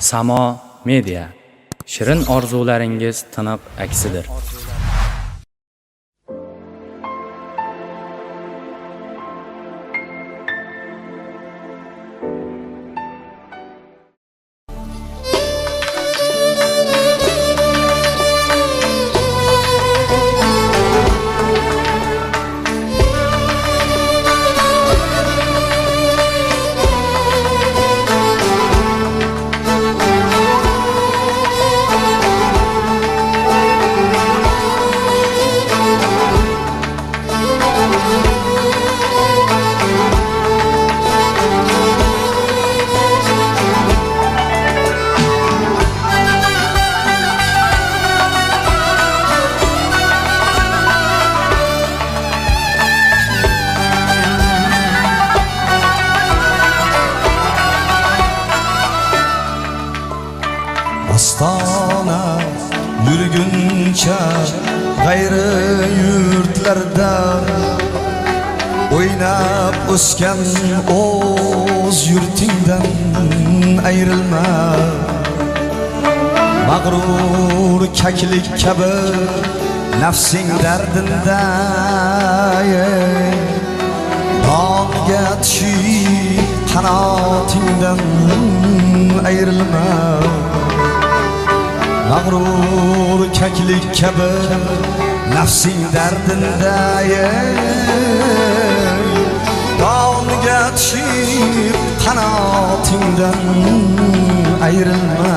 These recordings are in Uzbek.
Samo Media. Shirin orzularingiz tiniq aksidir. Astana yürgünçe gayrı yurtlarda oynab o'sgan o'z yurtingdan ayrılma. Mag'rur kaklik kabi nafsing dardinda dog'ga tushib qanotingdan ayrılma. Mag'rur kaklik kabi nafsing dardinda dog'ga tushib qanotingdan ayrılma.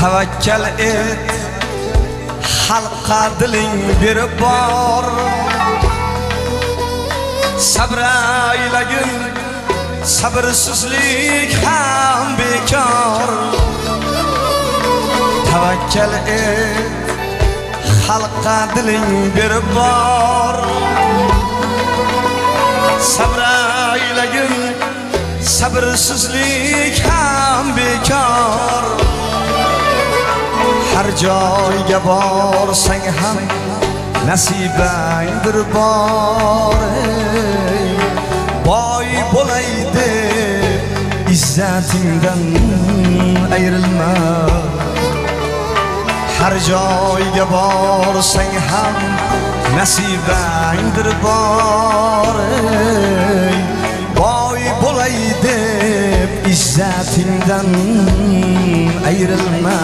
Tavakkal et, xalqqa diling berib bor. Sabr aylagin, sabrsizlik ham bekor. Tavakkal et, xalqqa diling berib bor. Sabr aylagin, sabrsizlik ham bekor. Har joyga borsang ham nasibangdir bor. Boy bo'lay deb izzatingdan ayrilma. Har joyga borsang ham nasibangdir bor. Boy bo'lay deb izzatingdan ayrilma.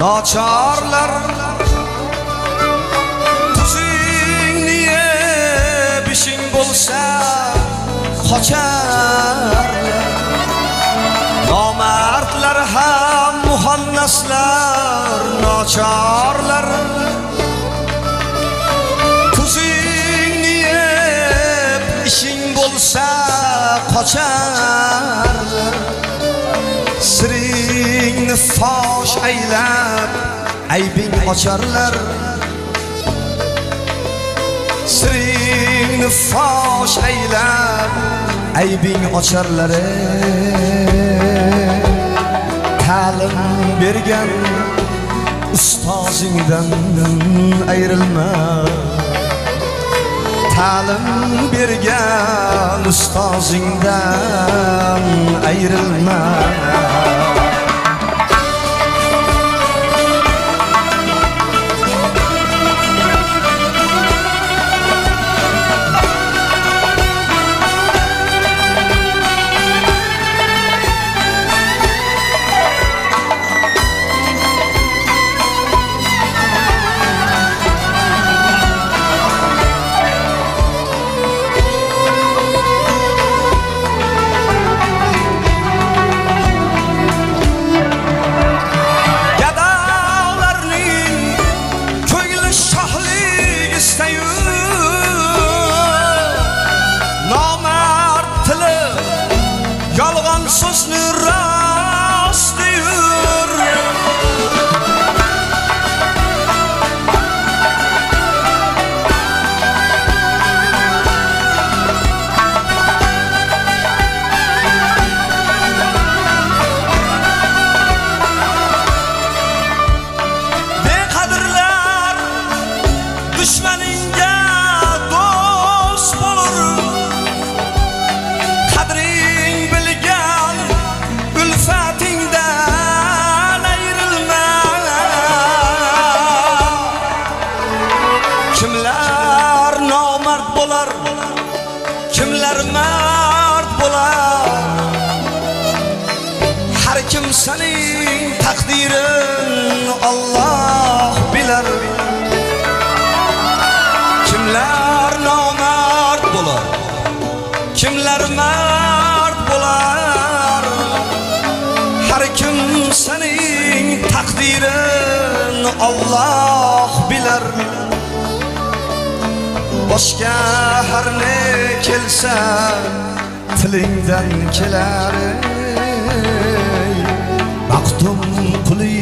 Nochorlar tuzingni yeb ishing bo'lsa qochar. Nomardlar ham muhannaslar, nochorlar tuzingni yeb ishing bo'lsa qochar. Siringni fosh aylab aybing ocharlar. Siringni fosh aylab aybing ocharlar. Ta'lim bergan ustozingdan ayrilma. Ta'lim bergan ustozingdan ayrilma. so'zni rost yur. Beqadrlar dushmaningga do'st bo'lur. Qadring bilgan ulfatingdan ayrilma. Kimlar nomard bo'lar, kimlar mard bo'lar. Har kim sening taqdirin Alloh bilar. Kimlar nomard bo'lar, kimlar mard bo'lar. Har kim sening taqdirin Alloh bilar. Boshqa har ne kelsa tilingdan kelar. Maqtum quli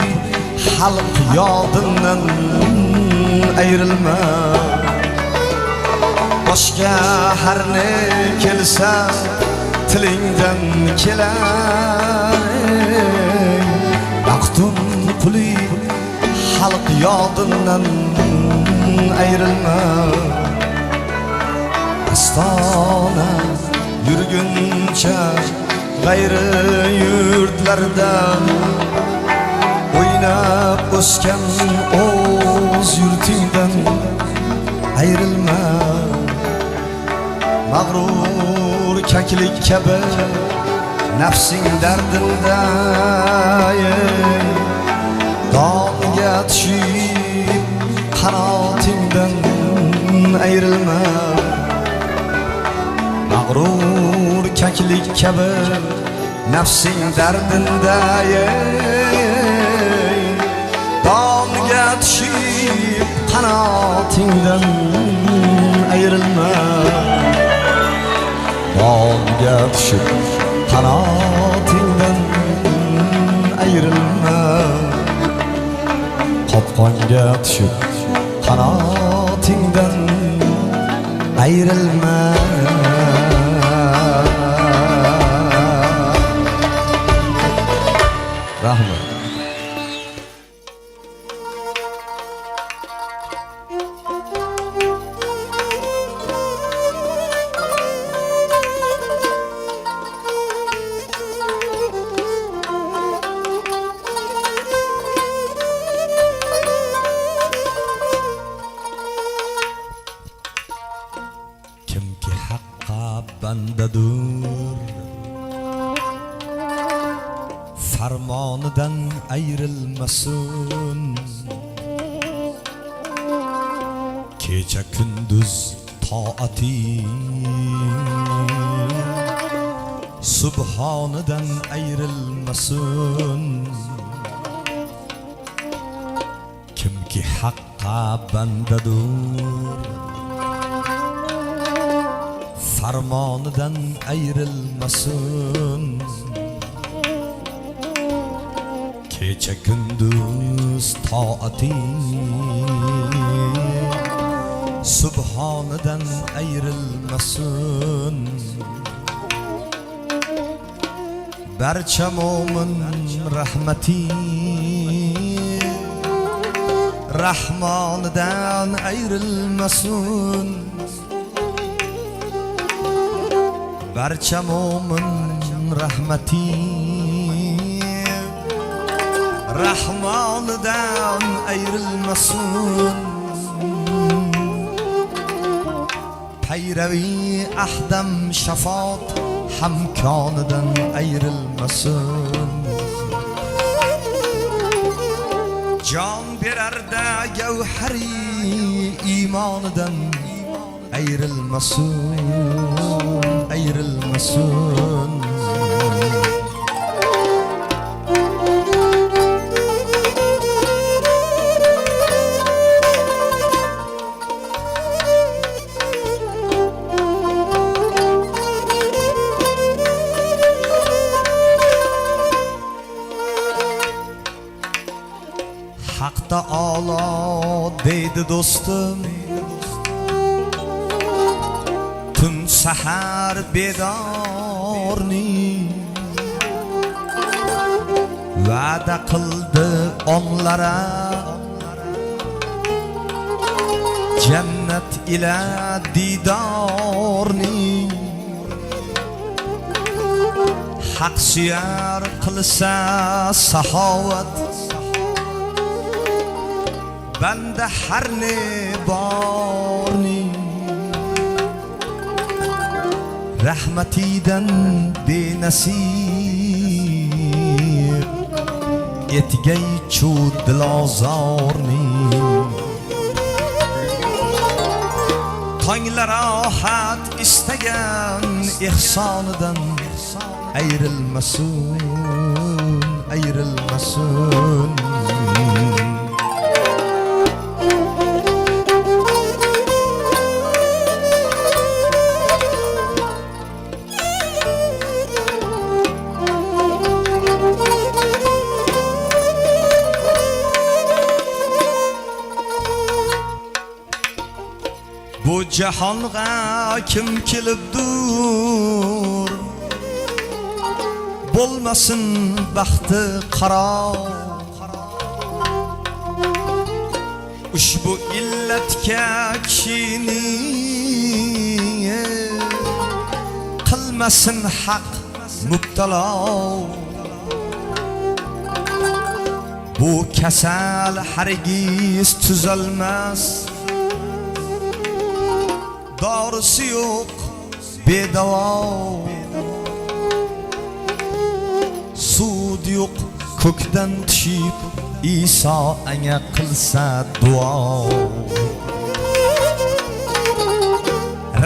xalq yodindan ayrilma. Boshqa har ne kelsa tilingdan kelar. Maqtum quli xalq yodindan ayrilma. Astona yurguncha g'ayri yurtlardan o'ynab o'sgan o'z yurtingdan ayrilma. Mag'rur kaklik kabi nafsing dardinda dog'ga tushib qanotingdan ayrilma. Mag'rur kaklik kabi nafsing dardinda dog'ga tushib qanotingdan ayrilma. Dog'ga tushib qanotingdan ayrilma. Qopqonga tushib qanotingdan ayrilma. Rahmat. Kimki haqqa bandadur, farmonidan ayrilmasin. Kecha kunduz toati subhonidan ayrilmasin. Kimki haqqa bandadur, farmonidan ayrilmasin. Kecha kunduz toati subhonidan ayrilmasin. Barcha mo'min rahmati rahmonidan ayrilmasin. Barcha mo'min rahmati rahmonidan ayrilmasin. Payravi ahdam shafot hamkonidan ayrilmasin. Jon berarda gavhari iymonidan ayrilmasin, ayrilmasin. deydi do'stim, tun sahar bedorning va'da qildi onlara jannat ila didorning. Haq suyar qilsa saxovat banda har ne borning. Rahmatidan benasib etgay chu dilozorning. Tonglar rohat istagan ihsonidan ayrilmasin, ayrilmasin. Bu jahonga kim kelibdur, bo'lmasin baxti qaro. Ushbu illatga kishini qilmasin haq mubtalo. Bu kasal hargiz tuzalmas, dorisi yo'q bedavo. Sud yo'q ko'kdan tushib Iso anga qilsa duo.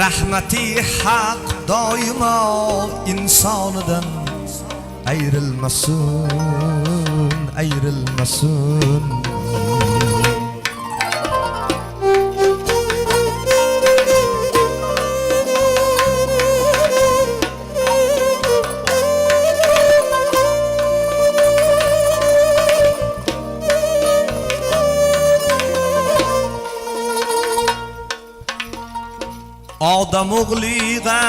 Rahmati haq doimo insonidan ayrilmasin, ayrilmasin. Odam o'g'liga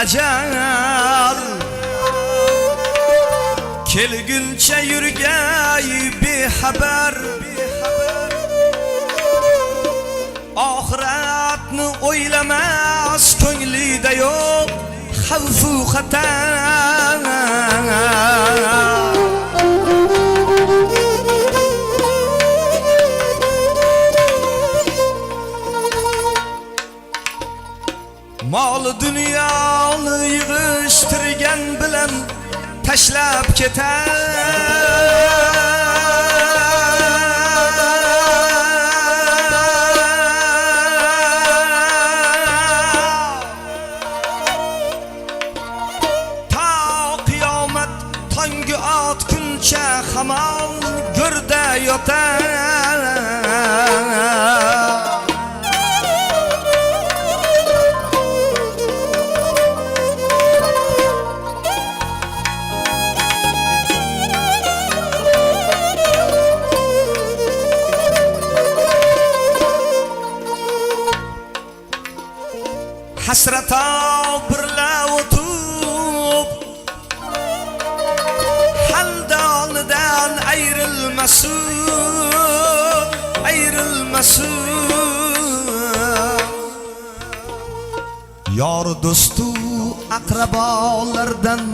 ajal kelguncha yurgay bexabar. Oxiratni o'ylamas ko'nglida yo'q xavfu xatar. Mol dunyoni yig'ishtirgan bilan tashlab ketar. Ta qiyomat tongi otguncha hamon go'rda yotar. Hasrata birla o'tib haldonidan ayrilmasin, ayrilmasin. Yor do'stu aqrabolardan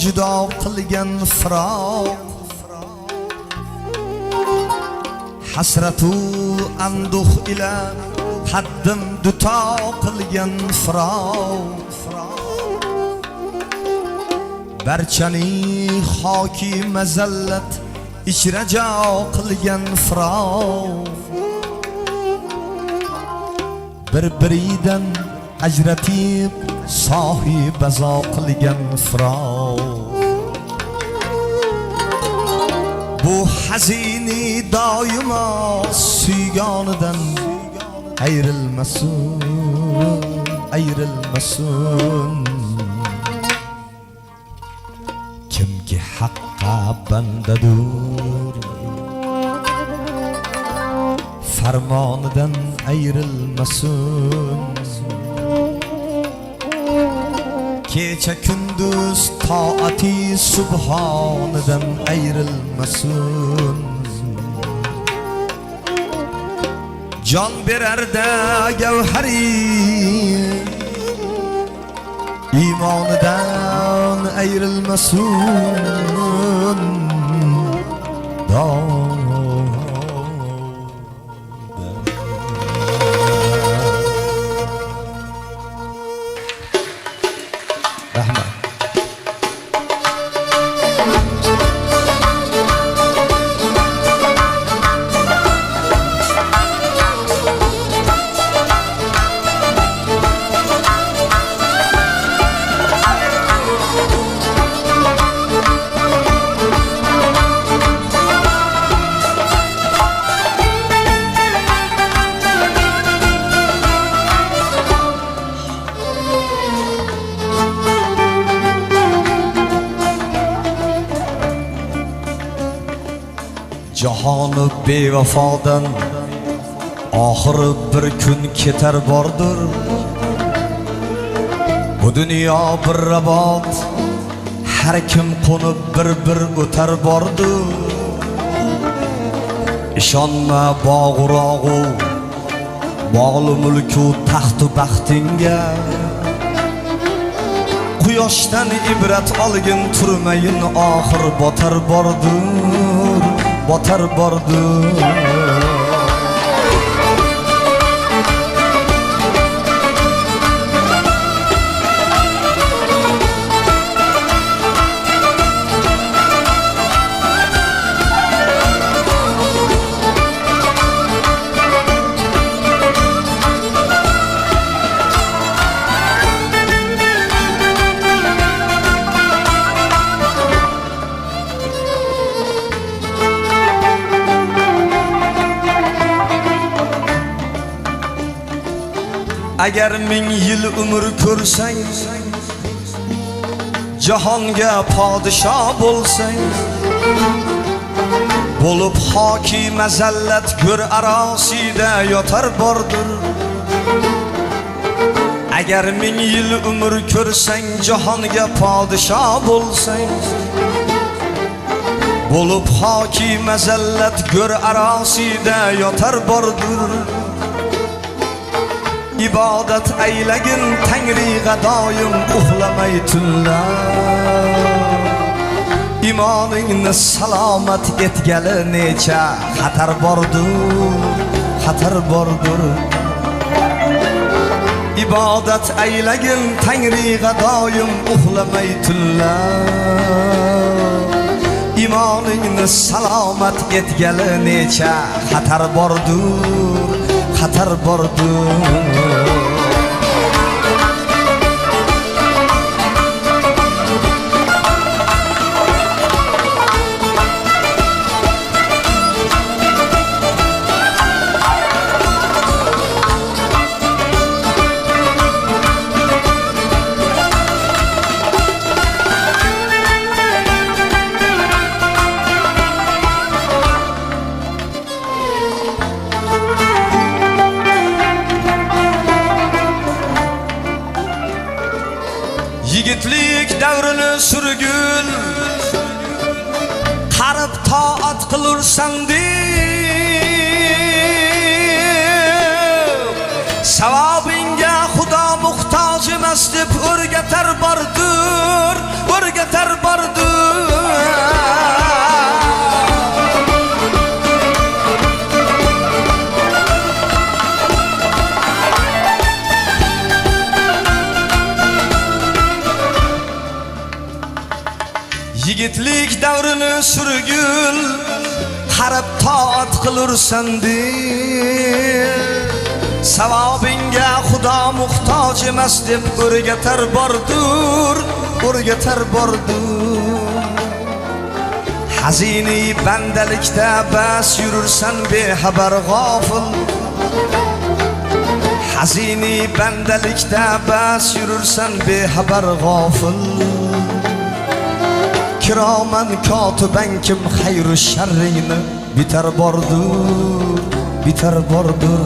judo qilgan firoq. Hasratu anduh ila haddim duto qilgan firoq. Barchani hoki mazallat ichrajo qilgan firoq. Bir-biridan ajratib sohibazo qilgan firoq. Bu hazini doimo suygonidan ayrilmasin, ayrilmasin. Kimki haqqa bandadur farmonidan ayrilmasin. Kecha kunduz toati subhonidan ayrilmasin. Can berarda gavhari imonidan ayrilmasin. Rahmat. Jahoni bevafodan oxiri bir kun ketar bordir. Bu dunyo bir rabot, har kim qo'nib bir o'tar bordir. Ishonma bog'urog'u, mol mulku taxtu baxtinga. Quyoshdan ibrat olgin, turmayin, oxir botar bordir. Botar bordir. Agar 1000 yil umr ko'rsang, jahonga podsho bo'lsang, bo'lib hokim mazallat ko'r arosida yotar bordir. Agar 1000 yil umr ko'rsang, jahonga podsho bo'lsang, bo'lib hokim mazallat ko'r arosida yotar bordir. İbadet eylagin Tangriga doim uxlamay tunlar. İmoningni salomat etgali necha xatar bordir, xatar bordir. İbadet eylagin Tangriga doim uxlamay tunlar. İmoningni salomat etgali necha xatar bordir, xatar bordir. Yigitlik davrini surgul, qarib toat qilursan deb, savobingga Xudo muhtoj emas deb o'rgatar bordir, o'rgatar bordir. Yigitlik davrini surgul, qarib toat qilursan deb, savobingga Xudo muhtoj emas deb o'rgatar bordir, o'rgatar bordir. Hazini bandalikda bas yurursan bexabar g'ofil. Hazini bandalikda bas yurursan bexabar g'ofil. Kiroman kotiban kim xayru sharringni bitar bordir, bitar bordur.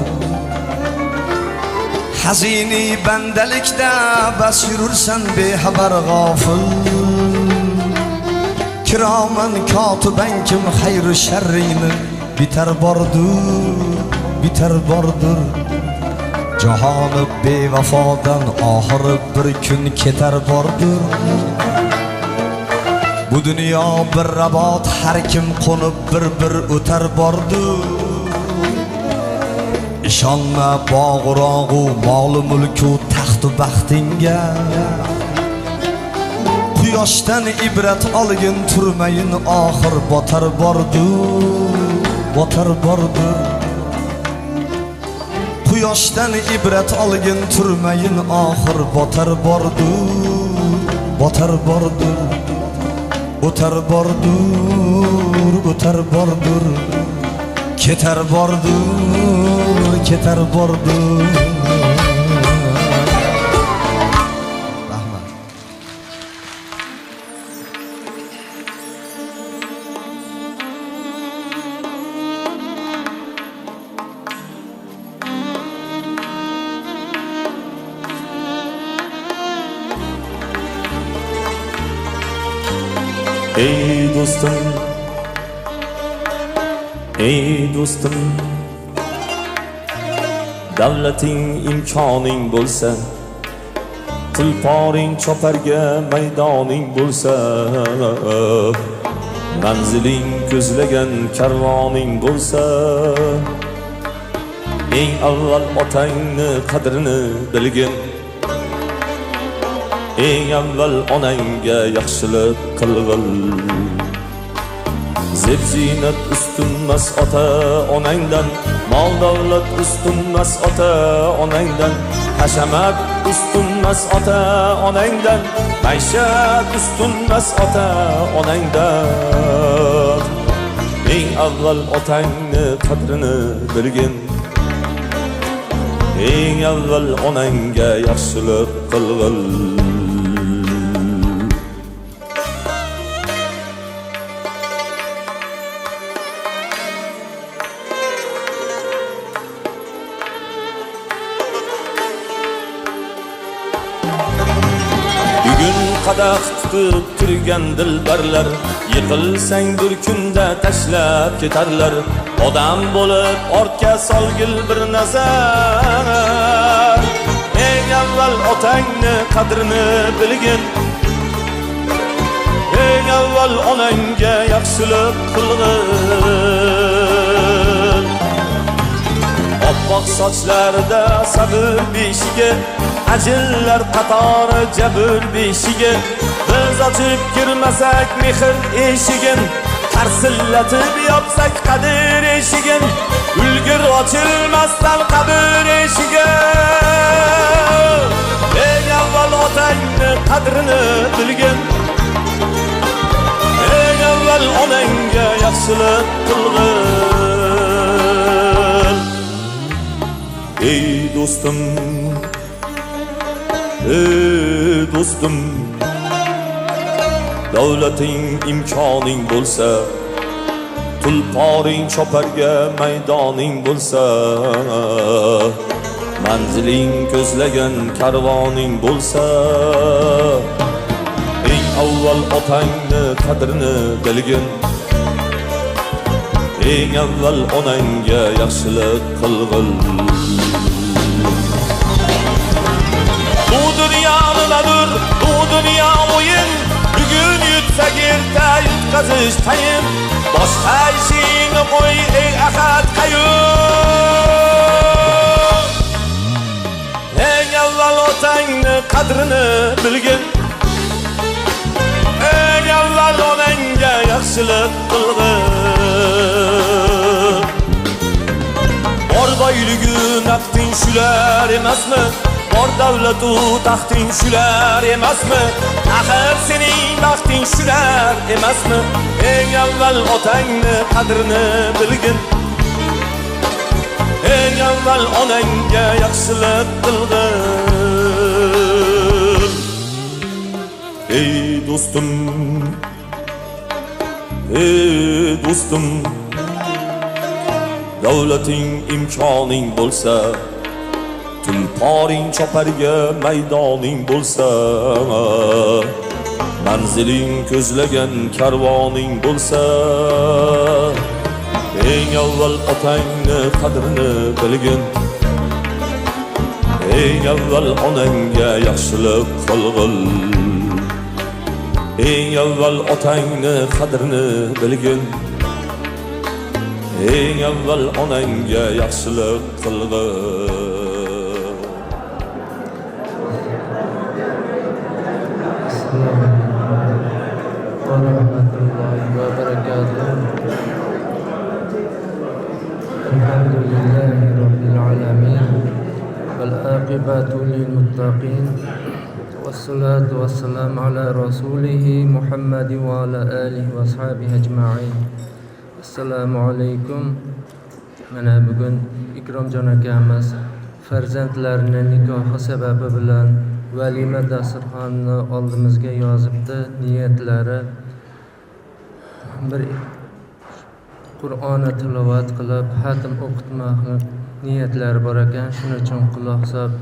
Hazini bandalikda bas yurursan bexabar g'ofil. Kiroman kotiban kim xayru sharringni bitar bordur, bitar bordur. Jahoni bevafodan oxiri bir kun ketar bordur. Bu dunyo bir rabot, har kim qo'nib bir o'tar bordur. İşanma bağırağı, malı mülkü, taxtı baxtinga. Quyoshdan ibrat olgin, turmayin oxir botar bordur, botar bordur. Quyoshdan ibrat olgin, turmayin oxir botar bordur, botar bordur. O'tar bordur, o'tar bordur. Ketar bordur, ketar bordur. Rahmat. Ey dostum, ey dostum, davlating imkoning bo'lsa, tulporing choparga maydoning bo'lsa, manziling ko'zlagan karvoning bo'lsa, eng avval otangni qadrini bilgin. Eng avval onangga yaxshilik qilg'il. Zeb zinat ustunmas ota onangdan, mol davlat ustunmas ota onangdan, hashamat ustunmas ota onangdan, maishat ustunmas ota onangdan. Eng avval otangni qadrini bilgin. Eng avval onangga yaxshilik qilg'il. Qadah tutib turgan dilbarlar, yiqilsang bir kunda tashlab ketarlar. Odam bo'lib ortga solgil bir nazar. Eng avval otangni qadrini bilgin. Eng avval onangga yaxshilik qilg'il. Oppoq sochlarida sabr beshigi, ajillar qatori jabr beshigi. Biz ochib kirmasak mehr eshigin, qarsillatib yopsak qadr eshigin, ulgir ochilmasdan qabr eshigi. Eng avval otangni qadrini bilgin. Eng avval onangga yaxshilik qilg'il. Ey dostum, ey dostum, davlating imkoning bo'lsa, tulporing choparga maydoning bo'lsa, manziling ko'zlagan karvoning bo'lsa, eng avval otangni qadrini bilgin. Eng avval onangga yaxshilik qilg'il. Bu dünya nimadir, bu dünya o'yin. Bugun yutsak erta yutqazish tayin. Boshqa ishingni qo'y ey ahad qayyum. Eng avval otangni qadrini bilgin. Eng avval onangga yaxshilik qilg'il. Bor boyligi nafting shular emasmi? Bor davlatu taxting shular emasmi? Axir sening baxting shular emasmi? Eng avval otangni qadrini bilgin. Eng avval onangga yaxshilik qilg'il. Ey dostum, ey dostum, Davlating imkoning bo'lsa, tulporing choparga maydoning bo'lsa, manziling ko'zlagan karvoning bo'lsa, eng avval otangni qadrini bilgin. Eng avval onangga yaxshilik qilg'il. Eng avval otangni qadrini bilgin. Eng avval onangga yaxshilik qilg'il. Warahmatullahi wabarakatuh. Alhamdulillahi rabbil alamin. Wal aqibatu lil muttaqin. Wassalatu wassalamu ala rasulih Muhammad wa ala alihi wa ashabihi ajma'in. Assalomu alaykum. Mana bugun Ikromjon akamiz farzandlarini nikohi sababi bilan valima dasturxonini oldimizga yozibdi. Niyatlari bir Qur'onni tilovat qilib, xatm o'qitmoqni niyatlari bor ekan. Shuning uchun quloq solib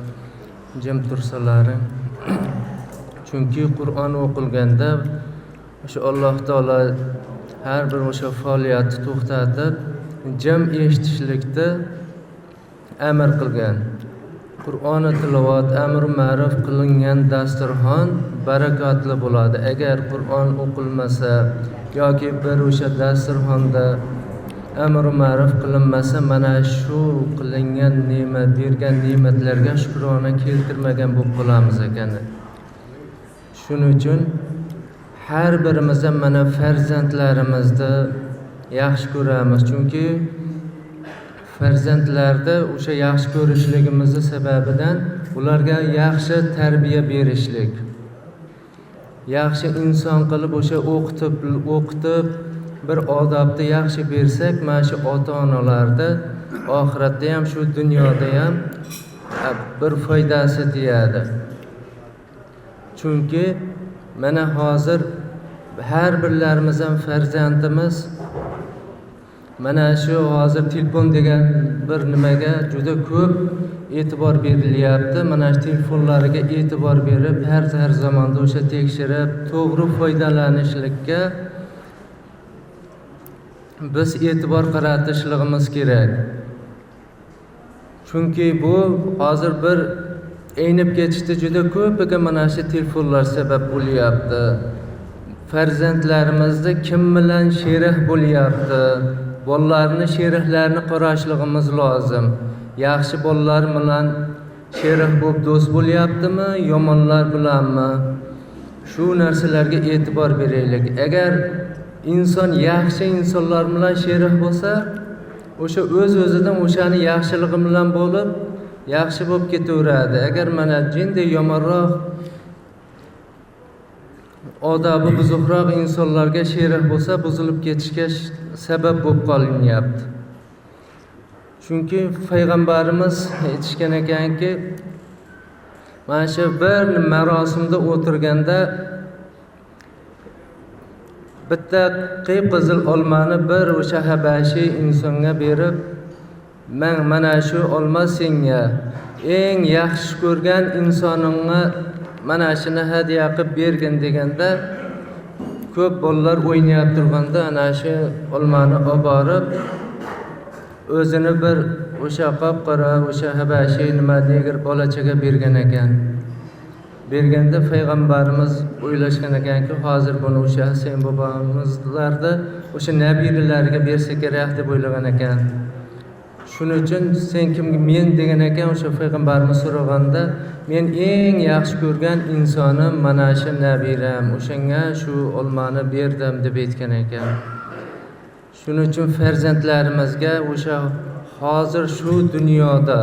jim tursalaring. Chunki Qur'on o'qilganda o'sha Alloh taolo har bir o'sha faoliyatni to'xtatib, jim eshitishlikda amr qilgan. Qur'onni tilovat, amr ma'ruf qilingan dasturxon barakatli bo'ladi. Agar Qur'on o'qilmasa yoki bir o'sha dasturxonda amr ma'ruf qilinmasa, mana shu qilingan ne'mat, bergan ne'matlarga shukrona keltirmagan bo'lib qolamiz ekan. Shuning uchun har birimiz ham mana farzandlarimizni yaxshi ko'ramiz. Chunki farzandlarda o'sha yaxshi ko'rishligimizni sababidan ularga yaxshi tarbiya berishlik, yaxshi inson qilib o'sha o'qitib bir odobni yaxshi bersak, mana shu ota-onalarda oxiratda ham shu dunyoda ham bir foydasi tegadi. Chunki mana hozir har birlarimiz ham farzandimiz mana shu hozir telefon degan bir nimaga juda ko'p e'tibor berilyapti. Mana shu telefonlariga e'tibor berib, har zamonda o'sha tekshirib, to'g'ri foydalanishlikka biz e'tibor qaratishligimiz kerak. Chunki bu hozir bir aynib ketishda juda ko'piga mana shu telefonlar sabab bo'lyapti. Farzandlarimizni kim bilan sherih bo'lyapti? Bolalarni sherihlarini qarashligimiz lozim. Yaxshi bolalar bilan sherih bo'lib do'st bo'lyaptimi, yomonlar bilanmi? Shu narsalarga e'tibor beraylik. Agar inson yaxshi insonlar bilan sherih bo'lsa, o'sha o'z-o'zidan o'shani yaxshiligi bilan bo'lib, yaxshi bo'lib ketaveradi. Agar mana jinday yomonroq, odobi buzuqroq insonlarga sherih bo'lsa, buzilib ketishga sabab bo'lib qolinyapti. Chunki payg'ambarimiz aytishgan ekanki, mana shu bir marosimda o'tirganda bitta qip-qizil olmani bir o'sha habashiy insonga berib, mana shu olma senga, eng yaxshi ko'rgan insoningga mana shuni hadya qilib bergin deganda, ko'p bolalar o'ynab turganda ana shu olmani olib borib, o'zini bir o'sha qop-qora o'sha habashiy nima degan bolachaga bergan ekan. Berganda payg'ambarimiz o'ylashgan ekanki, hozir buni o'sha Hasan bobomizlarda o'sha nabiralariga bersa kerak deb o'ylagan ekan. Shuning uchun sen kimga men degan ekan, o'sha payg'ambarimiz so'raganda, men eng yaxshi ko'rgan insonim mana shu nabiram, o'shanga shu olmani berdim deb aytgan ekan. Shuning uchun farzandlarimizga o'sha hozir shu dunyoda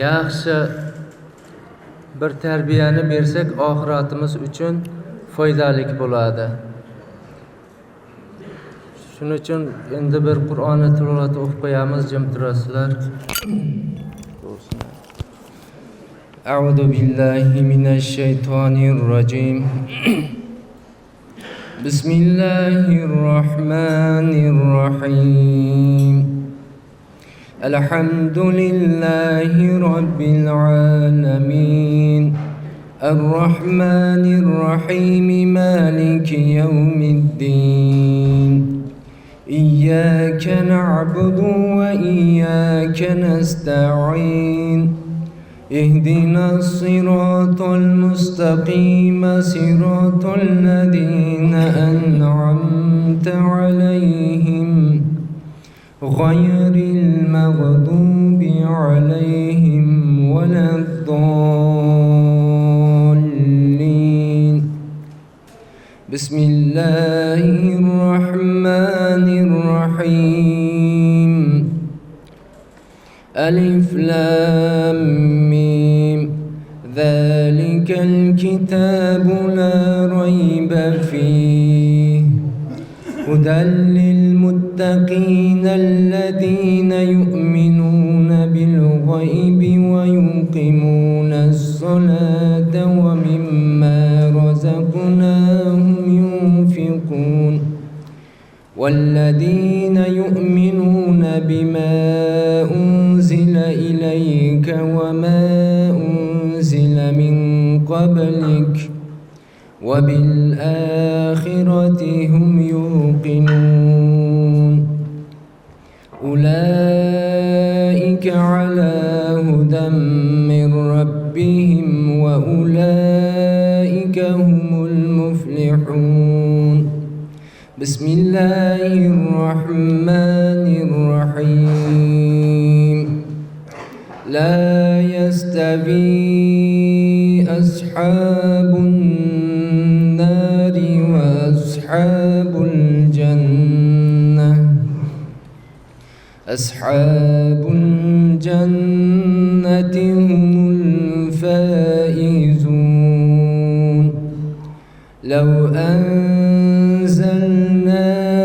yaxshi bir tarbiyani bersak, oxiratimiz uchun foydali bo'ladi. Shuning uchun endi bir Qur'onni tilovat o'qib qo'yamiz, jim turasizlar. A'udhu billahi minash shaytonir rojim. Bismillahirrahmanirrahim. الحمد لله رب العالمين الرحمن الرحيم مالك يوم الدين إياك نعبد وإياك نستعين اهدنا الصراط المستقيم صراط الذين أنعمت عليهم غير المغضوب عليهم ولا الضالين بسم الله الرحمن الرحيم ألف لام ميم ذلك الكتاب لا ريب فيه هدى للمتقين الذين يؤمنون بالغيب ويقيمون الصلاة ومما رزقناهم ينفقون والذين يؤمنون بما أنزل إليك وما أنزل من قبلك وبالآخرة هم يوقنون أولئك على هدى من ربهم وأولئك هم المفلحون بسم الله الرحمن الرحيم لا يستوي أصحاب النار وأصحاب الجنة أصحاب الجنة هم الفائزون لو أنزلنا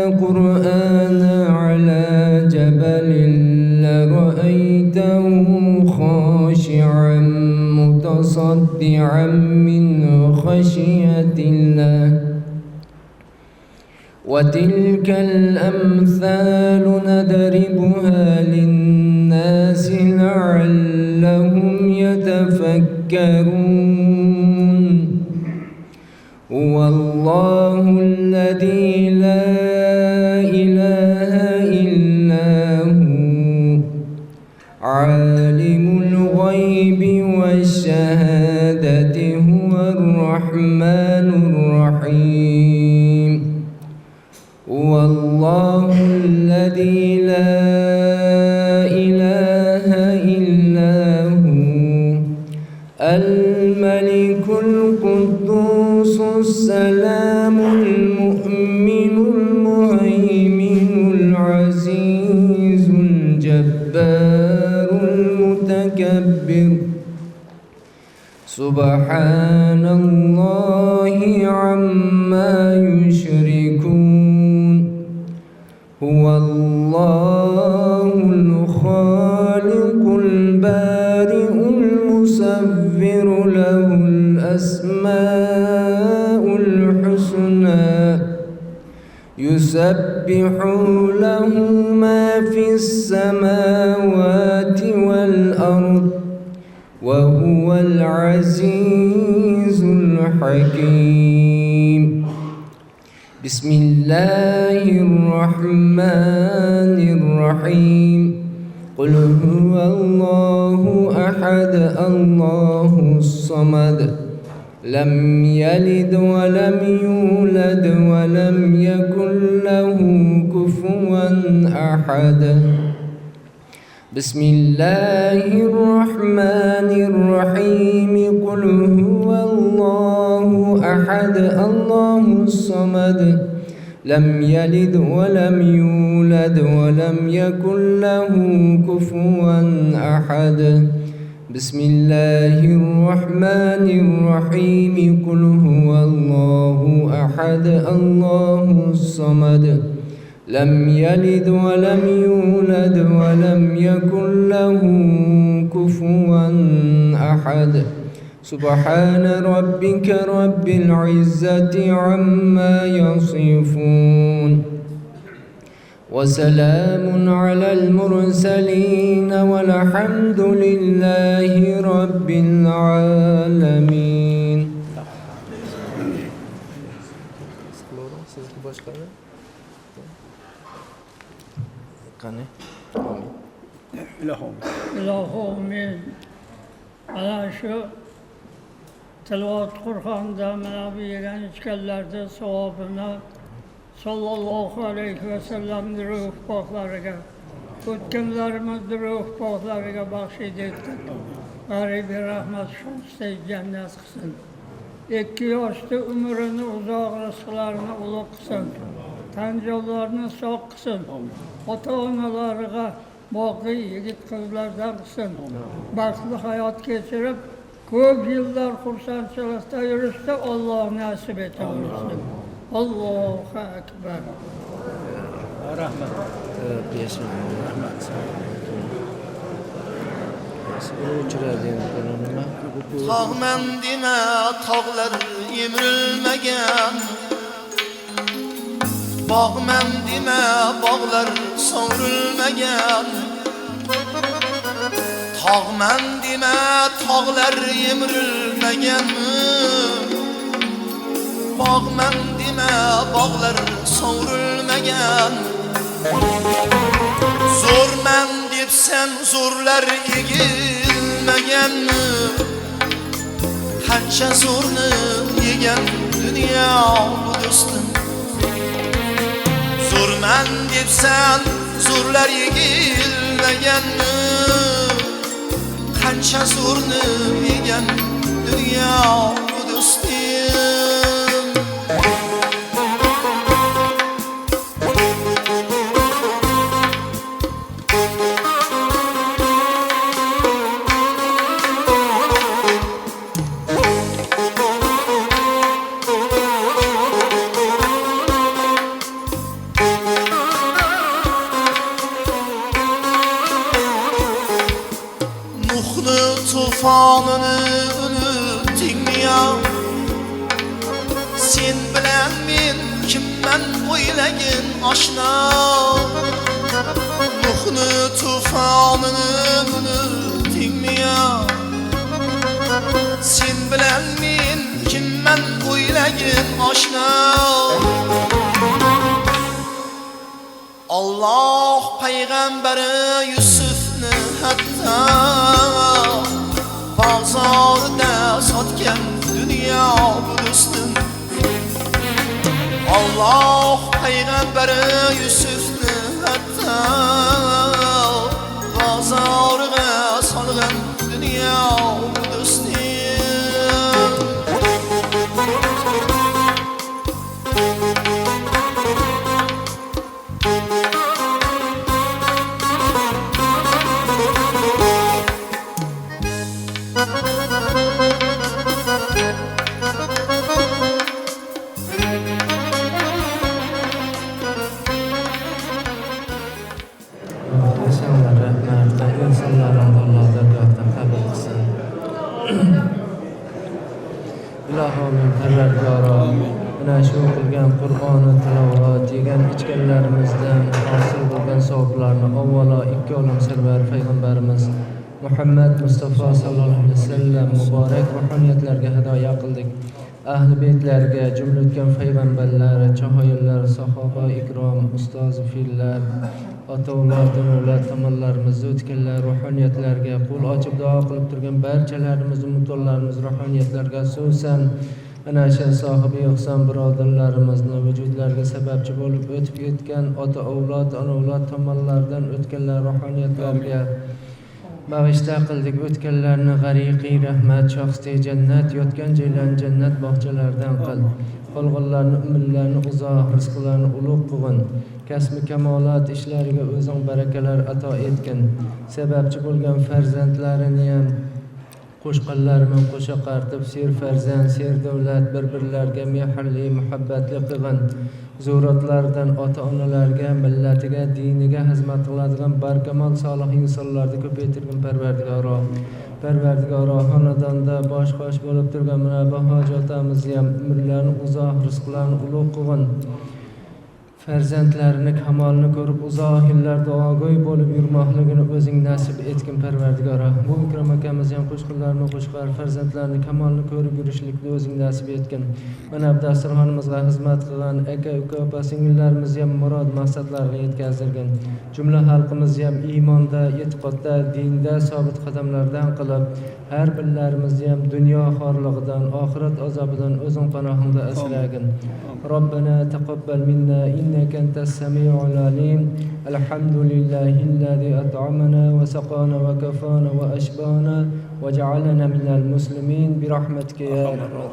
قرآنا على جبل لرأيته خاشعا متصدعا من خشية الله وتلك الأمثال نضربها للناس لعلهم يتفكرون هو الله الذي لا إله إلا هو عالم الغيب والشهادة هو الرحمن الرحيم هو الله الذي لا إله إلا هو الملك القدوس السلام المؤمن المهيمن العزيز الجبار المتكبر سبحان الله عما يشركون هو الله الخالق البارئ المصور له الأسماء الحسنى يسبح له ما في السماوات والأرض وهو العزيز الحكيم بسم الله الرحمن الرحيم قل هو الله أحد الله الصمد لم يلد ولم يولد ولم يكن له كفوا أحد بسم الله الرحمن الرحيم قل هو الله أحد الله الصمد لم يلد ولم يولد ولم يكن له كفوا أحد بسم الله الرحمن الرحيم قل هو الله أحد الله الصمد لم يلد ولم يولد ولم يكن له كفوا أحد سبحان ربك رب العزة عما يصفون وسلام على المرسلين والحمد لله رب العالمين. İlahumin ana şu tilavat Kur'an'da menabi yegen içkellerde sevabına sallallahu aleyhi ve sellem'dir ruh baklarıga o'tganlarimizdir ruh baklarıga bahşid etdi. Garibi rahmet şansday cennet kılsın. 2 yaşta ömrünü uzak rızklarını ulug kılsın. Tanjollarını sağ kılsın. Ota-onalarına boqi yigit qizlardan qilsin. Baxtli hayot kechirib, ko'p yillar xursandchilikda yurishda Alloh nasib etaversin. Allohu akbar. Rahmat. Rahmat. Tağmen deme tağlar yemirilmegen, bağmen deme bağlar soğurulmagan. Tağmen deme tağlar yemirilmegen, bağmen deme bağlar soğurulmagan. Zormen depsen zorlar egilmegen, qancha zo'rni yegan dunyo bu do'stim. Zo'rman depsan zo'rlar yegilmaganmi, qancha zo'rni yegan dunyo bu do'stim. Tufanını unutdingmi ya? Sen bilan men kimman o'ylagin oshna. Nuhni tufanını unutdingmi ya? Sen bilan men kimman o'ylagin oshna. Allah payg'ambari Yusufni hatta bozorda sotgan dunyo bu do'stim. Allah payg'ambari Yusufni hatta bozorga solgan dunyo bu do'stim. Ilohim Parvardigoro, mana shu o'qilgan Qur'onni tilovat yegan ichganlarimizdan hosil bo'lgan savoblarni avvalo ikki olam sarvar payg'ambarimiz Muhammad Mustafa sallallohu alayhi vasallam muborak ruhoniyatlarga hidoya qildik. Ahli beytlarga, jumla o'tgan payg'ambarlar, chohoyillar, sahoba ikrom, ustoz fillar, ota-olar, davlat tomonlarimiz o'tganlar ruhoniyatlarga qo'l ochib duo qilib turgan barchalarimiz, mutollalarimiz ruhoniyatlarga, xususan ana shu sohibi ihson birodarlarimizni vujudlarga sababchi bo'lib o'tib ketgan ota-avlod, ona-avlod tomonlardan o'tganlar ruhoniyatlarga bag'ishta qildik. O'tganlarni g'ariqiy rahmat, shoxsiy jannat, yotgan joylarni jannat bog'chalaridan qil. Qolganlarni umrlarini uzoq, rizqlarini ulug' qilgin. Kasbi kamolat ishlariga o'zing barakalar ato etgin. Sababchi bo'lgan farzandlarini ham qo'shqanlar bilan qo'sha qartib, ser farzand, ser davlat bir-birlarga mehrli, muhabbatli qilgin. Zuratlardan ota-onalarga, millatiga, diniga xizmat qiladigan barkamol solih insonlarni ko'paytirgin Parvardigoro. Parvardigoro, xonadonda bosh-qosh bo'lib turgan mana bu hojatimizni ham umrlarini uzoq, rizqlarini ulug' qilgin. farzandlarini kamolini ko'rib uzoq yillar duogo'y bo'lib yurmoqligini o'zing nasib etgin Parvardigoro. Bu Ikrom akamiz ham qo'shqinlarni qo'shqar farzandlarini kamolini ko'rib yurishlikni o'zing nasib etgin. Mana bu dasturxonimizga xizmat qilgan aka uka opa singillarimizni ham murod maqsadlarga yetkazdirgin. Jumla xalqimizni ham iymonda, e'tiqodda, dinda sobit qadamlardan qilib, har birlarimizni ham dunyo xorlig'idan, oxirat azobidan o'zing panohingda asragin. Robbana taqabbal minna innaka antas samiul alim. Alhamdulillahillazi at'amana wa saqana wa kafana wa ashbana wa ja'alana minal muslimin bi rahmatika ya arhamar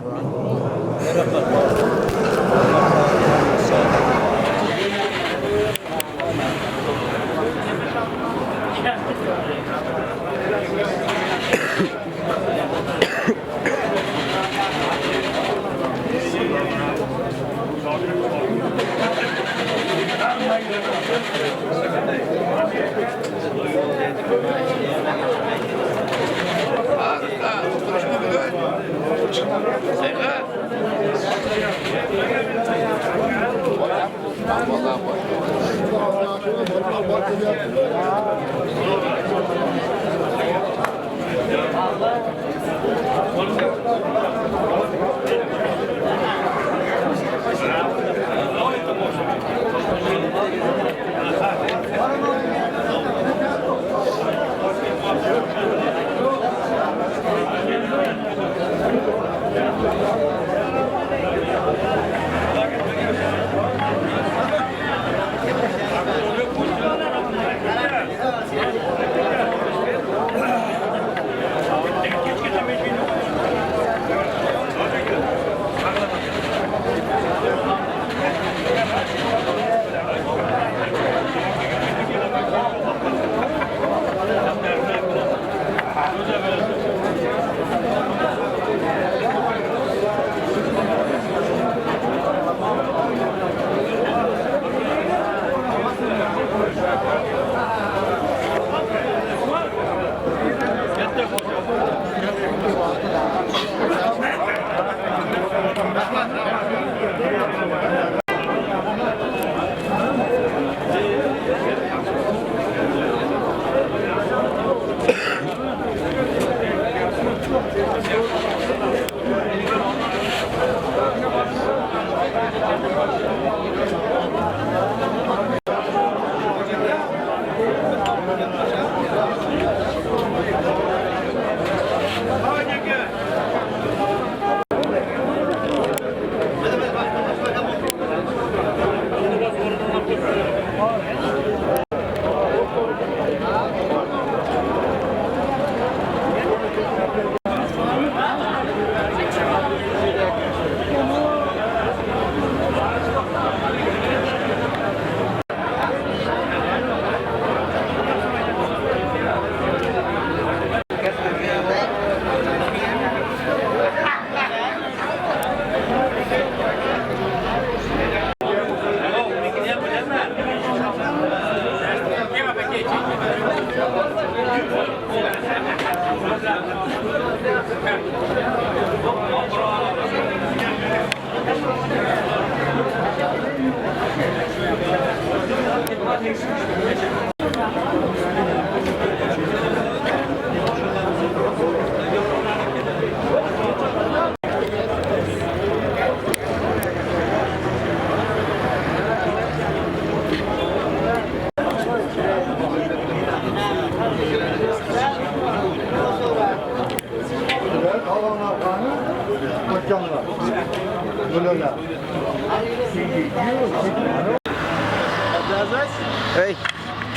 Hey.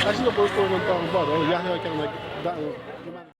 Acho que eu vou perguntar um valor. Já não é que